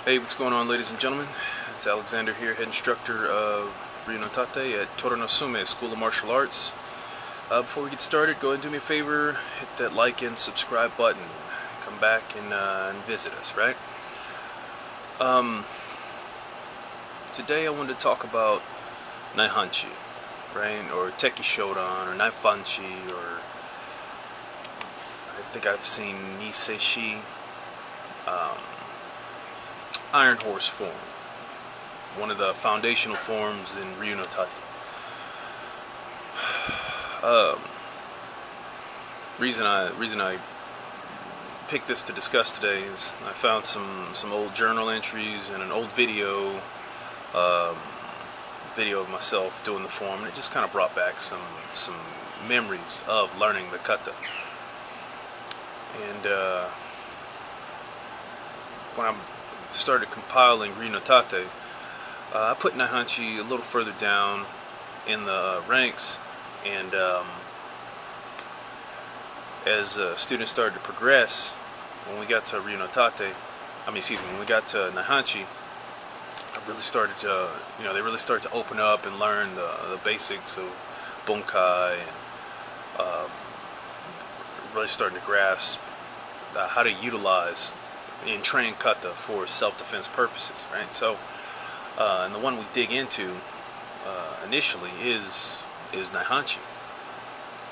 Hey, what's going on, ladies and gentlemen? It's Alexander here, head instructor of Tate at Toronosume School of Martial Arts. Before we get started, go ahead and do me a favor, hit that like and subscribe button. Come back and visit us, right? Today I wanted to talk about Naihanchi, right? Or Naihanchi Shodan, or Naihanchi, or I think I've seen Niseishi. Iron Horse form, one of the foundational forms in Tate. Reason I picked this to discuss today is I found some old journal entries and an old video of myself doing the form, and it just kind of brought back some memories of learning the kata. And when I started compiling Tate, I put Naihanchi a little further down in the ranks, and as students started to progress, when we got to when we got to Naihanchi, I really started to, they really started to open up and learn the basics of Bunkai, and really starting to grasp how to utilize and train kata for self-defense purposes, right? So, and the one we dig into initially is Naihanchi.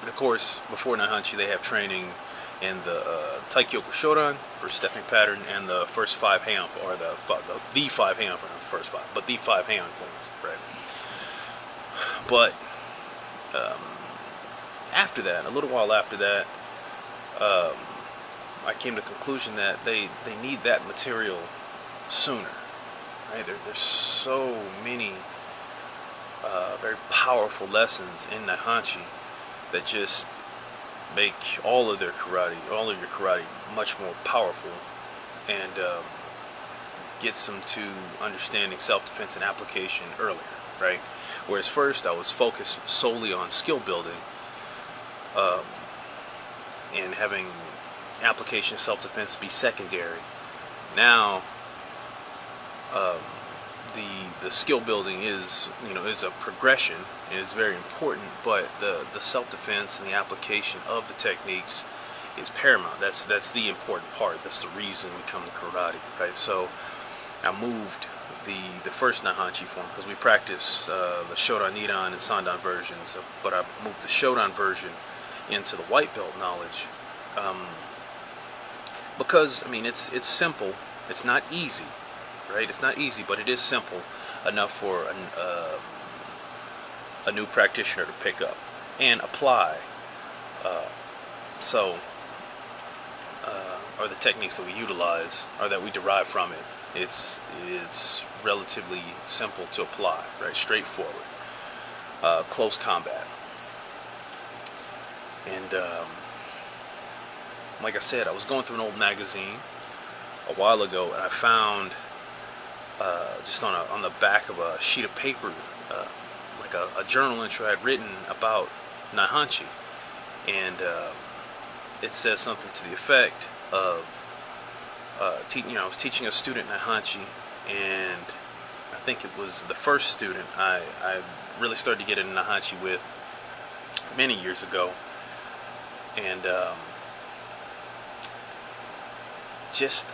And of course, before Naihanchi, they have training in the Naihanchi Shodan for stepping pattern, and the first 5 hand, or the 5 hand, not the first 5, but the 5 hand forms, right? But after that, a little while after that, I came to the conclusion that they need that material sooner, right? There's so many very powerful lessons in Naihanchi that just make all of your karate much more powerful, and gets them to understanding self-defense and application earlier, right? Whereas first I was focused solely on skill building, and having application of self-defense be secondary. Now, the skill building is a progression, and is very important, but the self-defense and the application of the techniques is paramount. That's the important part. That's the reason we come to karate, right? So I moved the first Naihanchi form, because we practice the Shodan, Nidan, and Sandan versions, but I moved the Shodan version into the white belt knowledge. Because it's simple. It's not easy, right? It's not easy, but it is simple enough for a new practitioner to pick up and apply. Or the techniques that we utilize, or that we derive from it, it's relatively simple to apply, right? Straightforward, close combat, and like I said, I was going through an old magazine a while ago, and I found just on the back of a sheet of paper, like a journal entry I had written about Naihanchi, and it says something to the effect of, I was teaching a student Naihanchi, and I think it was the first student I really started to get into Naihanchi with many years ago, and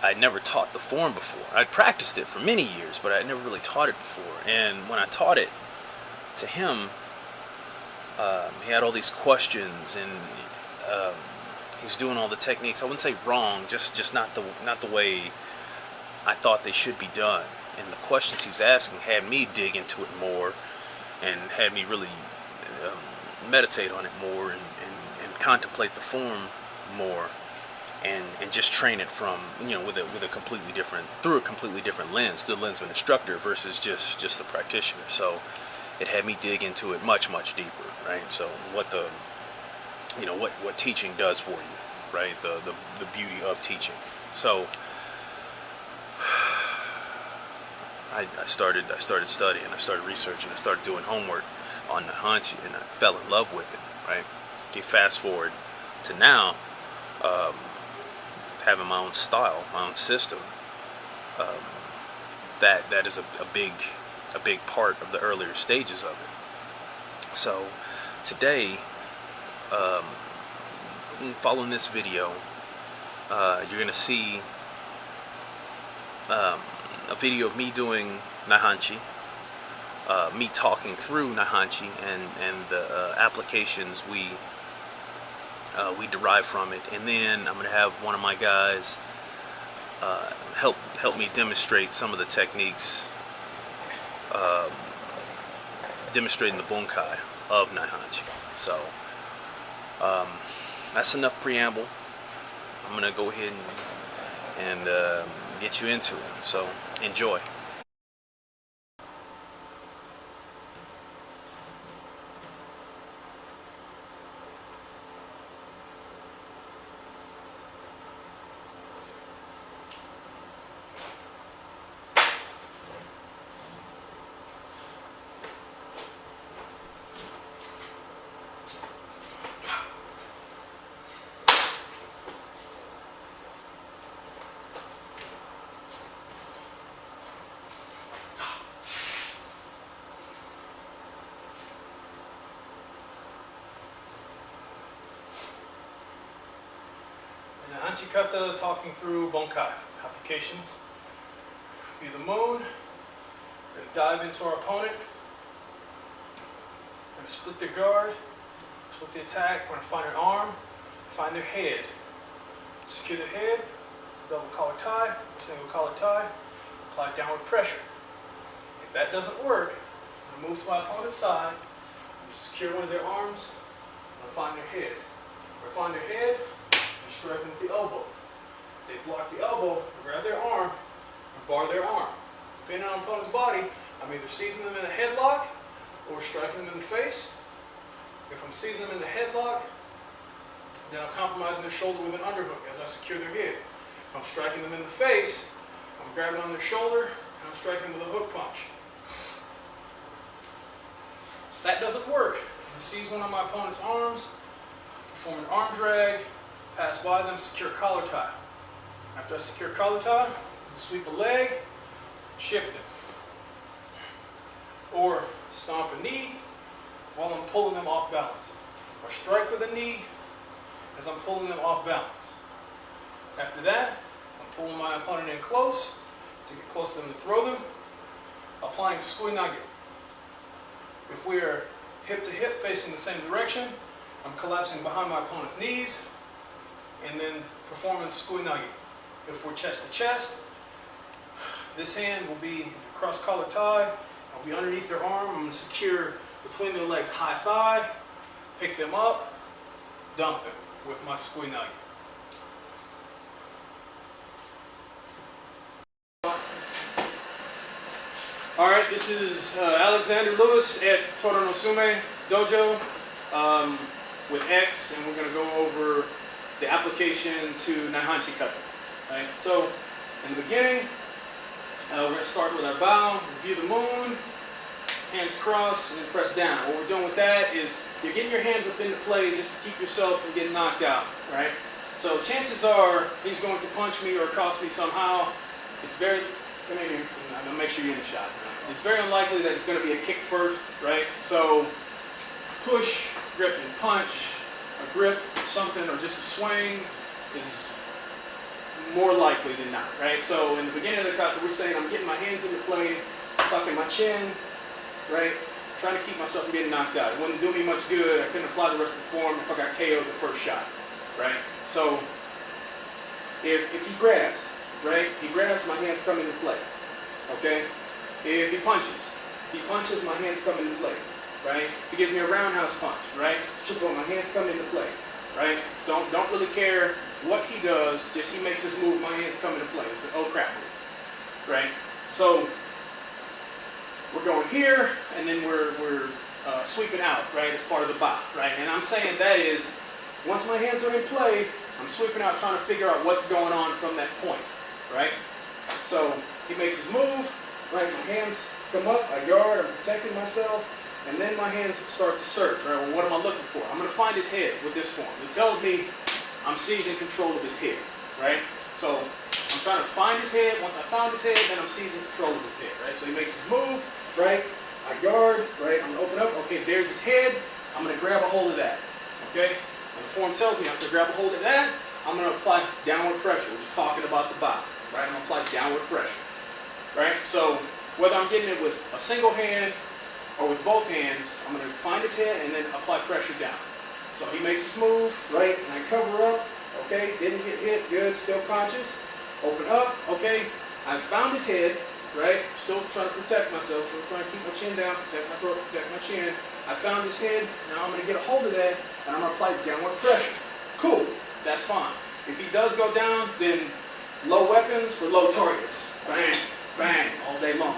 I'd never taught the form before. I'd practiced it for many years, but I'd never really taught it before. And when I taught it to him, he had all these questions, and he was doing all the techniques. I wouldn't say wrong, just not the way I thought they should be done. And the questions he was asking had me dig into it more, and had me really meditate on it more, and contemplate the form more. And just train it from, with a completely different lens, the lens of an instructor versus just the practitioner. So it had me dig into it much deeper, right? So what what teaching does for you, right? The beauty of teaching. So I started studying, I started researching, I started doing homework on Naihanchi, and I fell in love with it, right? Okay, fast forward to now, having my own style, my own system, that is a big part of the earlier stages of it. So today, following this video, you're gonna see a video of me doing Naihanchi, me talking through Naihanchi and the applications we derive from it, and then I'm gonna have one of my guys help me demonstrate some of the techniques, demonstrating the Bunkai of Naihanchi. So that's enough preamble. I'm gonna go ahead and get you into it. So enjoy. Naihanchi Kata, talking through Bunkai applications. View the moon. We're going to dive into our opponent. We're going to split their guard, split the attack. We're going to find their arm, find their head. Secure the head, double collar tie, single collar tie, apply downward pressure. If that doesn't work, I'm going to move to my opponent's side, secure one of their arms, and find their head. Or find their head, and strike them with the elbow. If they block the elbow, grab their arm, or bar their arm. Depending on the opponent's body, I'm either seizing them in a headlock or striking them in the face. If I'm seizing them in the headlock, then I'm compromising their shoulder with an underhook as I secure their head. If I'm striking them in the face, I'm grabbing on their shoulder and I'm striking them with a hook punch. If that doesn't work, I seize one of my opponent's arms, perform an arm drag, pass by them, secure collar tie. After I secure collar tie, sweep a leg, shift it. Or stomp a knee while I'm pulling them off balance. Or strike with a knee as I'm pulling them off balance. After that, I'm pulling my opponent in close to get close to them to throw them, applying suinage. If we are hip to hip facing the same direction, I'm collapsing behind my opponent's knees and then performing suinage. If we're chest to chest, this hand will be cross collar tie. I'll be underneath their arm. I'm going to secure between their legs high thigh, pick them up, dump them with my suinage. Alright, this is Alexander Lewis at Toronosume Dojo with X, and we're going to go over the application to Naihanchi Kata. Right? So, in the beginning, we're going to start with our bow, view the moon, hands crossed, and then press down. What we're doing with that is you're getting your hands up into play just to keep yourself from getting knocked out. Right? So chances are he's going to punch me or cross me somehow. It's very, come in here, I'm going to make sure you're in the shot. It's very unlikely that it's going to be a kick first, right? So push, grip, and punch, a grip, something, or just a swing is more likely than not, right? So in the beginning of the kata, we're saying I'm getting my hands into play, tucking my chin, right? Trying to keep myself from getting knocked out. It wouldn't do me much good. I couldn't apply the rest of the form if I got KO'd the first shot, right? So if he grabs, right? He grabs, my hands come into play, okay? If he punches, my hands come into play, right? If he gives me a roundhouse punch, right? My hands come into play, right? Don't really care what he does, just he makes his move, my hands come into play. It's an oh crap move, right? So we're going here, and then we're sweeping out, right, as part of the bow, right? And I'm saying that is, once my hands are in play, I'm sweeping out trying to figure out what's going on from that point, right? So he makes his move, right, my hands come up, I guard, I'm protecting myself, and then my hands start to search, right? Well, what am I looking for? I'm going to find his head with this form. It tells me I'm seizing control of his head, right? So I'm trying to find his head. Once I found his head, then I'm seizing control of his head, right? So he makes his move, right? I guard, right? I'm gonna open up. Okay, there's his head. I'm gonna grab a hold of that, okay? And the form tells me I have to grab a hold of that. I'm gonna apply downward pressure. We're just talking about the body, right? I'm gonna apply downward pressure, right? So whether I'm getting it with a single hand or with both hands, I'm gonna find his head and then apply pressure down. So he makes his move, right? And I cover up, okay? Didn't get hit, good, still conscious. Open up, okay? I found his head, right? Still trying to protect myself, still trying to keep my chin down, protect my throat, protect my chin. I found his head, now I'm gonna get a hold of that and I'm gonna apply downward pressure. Cool, that's fine. If he does go down, then low weapons for low targets. Bang, bang, all day long,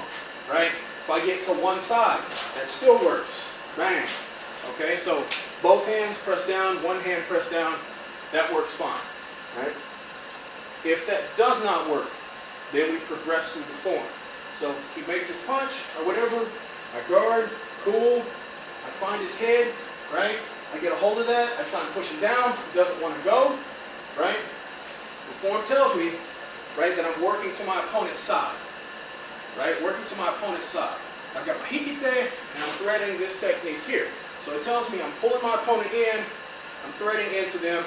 right? If I get to one side, that still works. Bang, okay? So both hands press down, one hand press down, that works fine, right? If that does not work, then we progress through the form. So he makes his punch or whatever, I guard, cool, I find his head, right? I get a hold of that, I try and push him down, he doesn't want to go, right? The form tells me, right, that I'm working to my opponent's side, right? Working to my opponent's side. I've got my hikite and I'm threading this technique here. So it tells me I'm pulling my opponent in, I'm threading into them,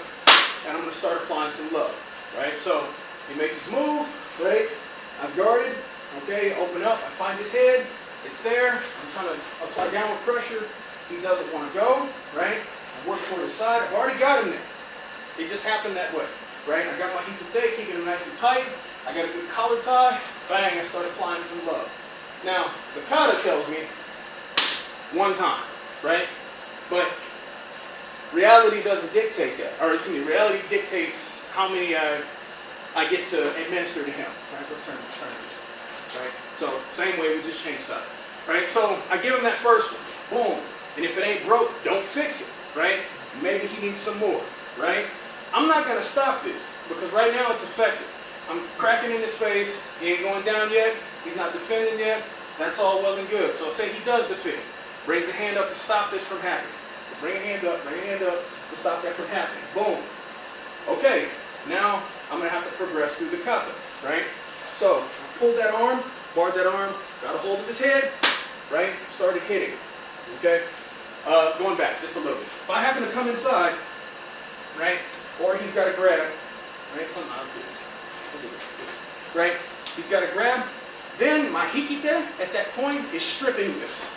and I'm going to start applying some love, right? So he makes his move, right? I've guarded, okay, open up, I find his head, it's there, I'm trying to apply downward pressure, he doesn't want to go, right? I work toward his side, I've already got him there. It just happened that way, right? I got my hikite, keeping him nice and tight, I got a good collar tie, bang, I start applying some love. Now, the Kata tells me one time, right? But reality doesn't dictate that, or excuse me, reality dictates how many I get to administer to him. Right? Let's turn this way. Right? So same way, we just changed sides. Right? So I give him that first one, boom. And if it ain't broke, don't fix it. Right? Maybe he needs some more. Right? I'm not gonna stop this because right now it's effective. I'm cracking in his face. He ain't going down yet. He's not defending yet. That's all well and good. So say he does defend. Brings a hand up to stop this from happening. So bring a hand up to stop that from happening. Boom. Okay, now I'm going to have to progress through the kata, right? So I pulled that arm, barred that arm, got a hold of his head, right? Started hitting, okay? Going back just a little bit. If I happen to come inside, right, or he's got to grab, right? Let's do this. We'll do this. Right? He's got to grab. Then my hikite at that point is stripping this,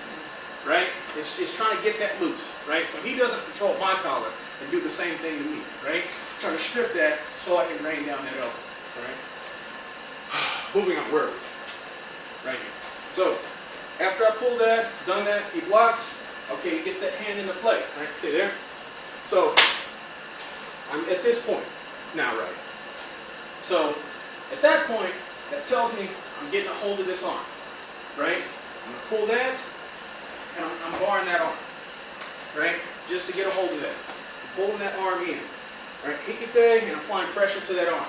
right? It's trying to get that loose, right? So he doesn't control my collar and do the same thing to me, right? Trying to strip that so I can rain down that elbow, right? Moving on, where are we? Right here. So after I pull that, done that, he blocks. Okay, he gets that hand into play, right? Stay there. So I'm at this point now, right? So at that point, that tells me I'm getting a hold of this arm, right? I'm going to pull that, and I'm barring that arm, right? Just to get a hold of that. I'm pulling that arm in, right? Hikite, and applying pressure to that arm.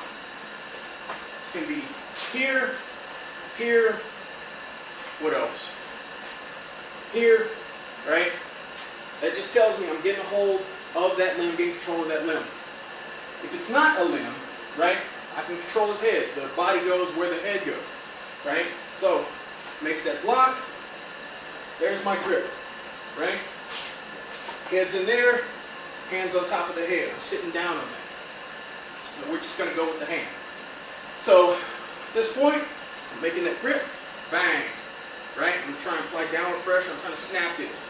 It's going to be here, here, what else? Here, right? That just tells me I'm getting a hold of that limb, getting control of that limb. If it's not a limb, right, I can control his head. The body goes where the head goes, right? So, makes that block. There's my grip, right? Head's in there, hands on top of the head. I'm sitting down on that. And we're just going to go with the hand. So, at this point, I'm making that grip. Bang, right? I'm trying to apply downward pressure. I'm trying to snap this.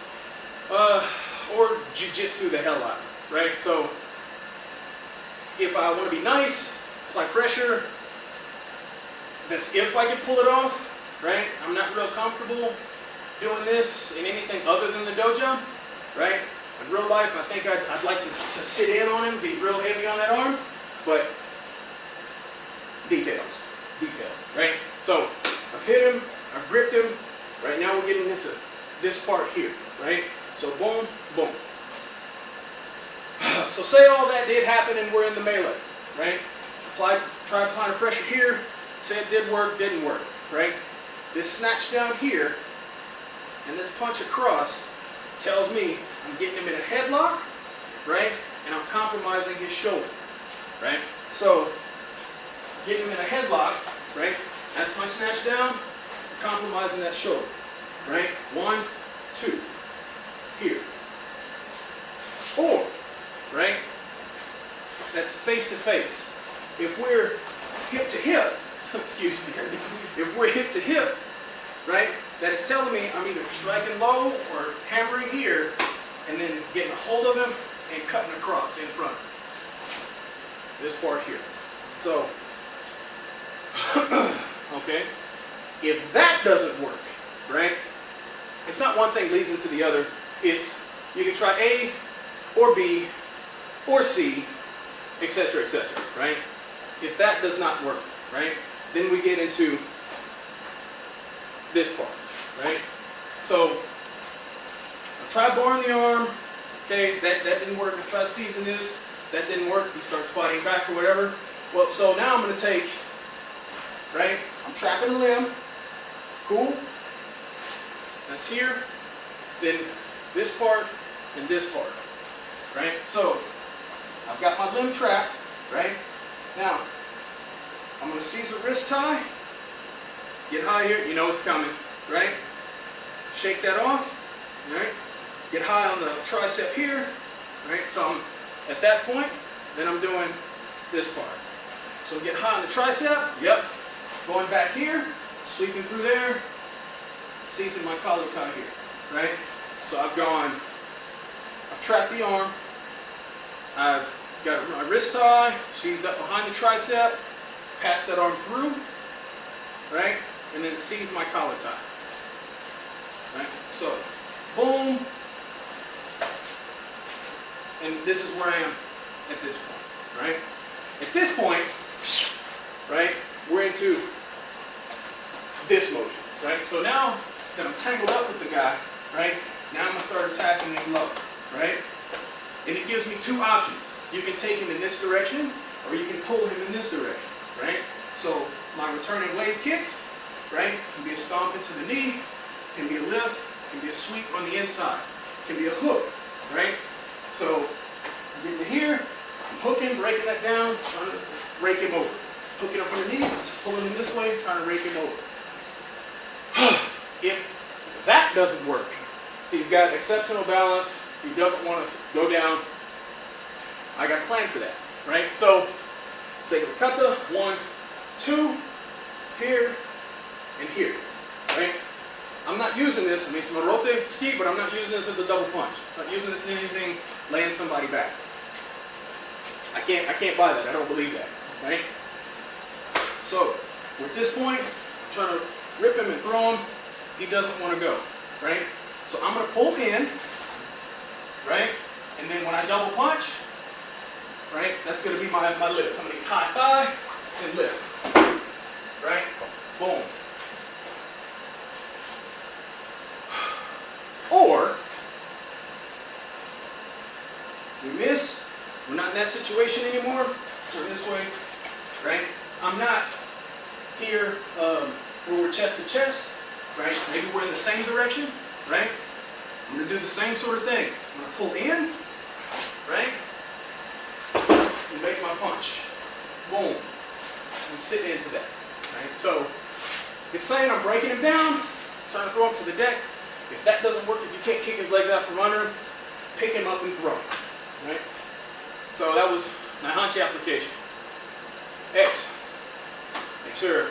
Or jiu-jitsu the hell out of it, right? So, if I want to be nice, apply pressure. That's if I can pull it off, right? I'm not real comfortable doing this in anything other than the dojo, right? In real life, I think I'd like to sit in on him, be real heavy on that arm, but details, right? So I've hit him, I've gripped him. Right now we're getting into this part here, right? So boom, boom. So say all that did happen and we're in the melee, right? Try applying pressure here. Say it did work, didn't work, right? This snatch down here and this punch across tells me I'm getting him in a headlock, right? And I'm compromising his shoulder, right? So getting him in a headlock, right? That's my snatch down, compromising that shoulder, right? 1, 2, here. Or, right? That's face to face. If we're hip to hip, excuse me, if we're hip to hip, right, that is telling me I'm either striking low or hammering here and then getting a hold of him and cutting across in front. This part here. So, okay, if that doesn't work, right, it's not one thing leads into the other. It's, you can try A or B or C, etc., right? If that does not work, right, then we get into this part, right? So, I tried boring the arm, okay, that didn't work. I tried seizing this, that didn't work. He starts fighting back or whatever. Well, so now I'm going to take, right, I'm trapping a limb, cool, that's here, then this part and this part, right? So, I've got my limb trapped, right? Now, I'm going to seize a wrist tie, get high here, you know it's coming, right? Shake that off, right? Get high on the tricep here, right? So I'm at that point, then I'm doing this part. So get high on the tricep, yep. Going back here, sweeping through there, seizing my collar tie here, right? So I've trapped the arm, I've got my wrist tie, seized up behind the tricep, passed that arm through, right? And then seized my collar tie, right? So, boom. And this is where I am at this point, right? At this point, right, we're into this motion, right? So now that I'm tangled up with the guy, right, now I'm going to start attacking him low, right? And it gives me two options. You can take him in this direction, or you can pull him in this direction, right? So my returning wave kick, right, can be a stomp into the knee, can be a lift, can be a sweep on the inside, can be a hook, right? So I'm getting to here, I'm hooking, breaking that down, trying to rake him over. Hooking up underneath, pulling him this way, trying to rake him over. If that doesn't work, he's got exceptional balance, he doesn't want to go down, I got a plan for that, right? So, say the kata, 1, 2, here, and here, right? I'm not using this, I mean it's marote ski, but I'm not using this as a double punch. I'm not using this in anything laying somebody back. I can't buy that, I don't believe that, right? So, with this point, I'm trying to rip him and throw him, he doesn't want to go, right? So I'm going to pull in, right? And then when I double punch, right, that's going to be my lift. I'm going to get high thigh and lift, right? Boom. Or, we miss, we're not in that situation anymore, turn this way, right? I'm not here where we're chest to chest, right? Maybe we're in the same direction, right? I'm going to do the same sort of thing. I'm going to pull in, right? And make my punch. Boom. And sit into that, right? So, it's saying I'm breaking him down, trying to throw him to the deck. If that doesn't work, if you can't kick his legs out from under him, pick him up and throw him, right? So that was Naihanchi application. X. Make sure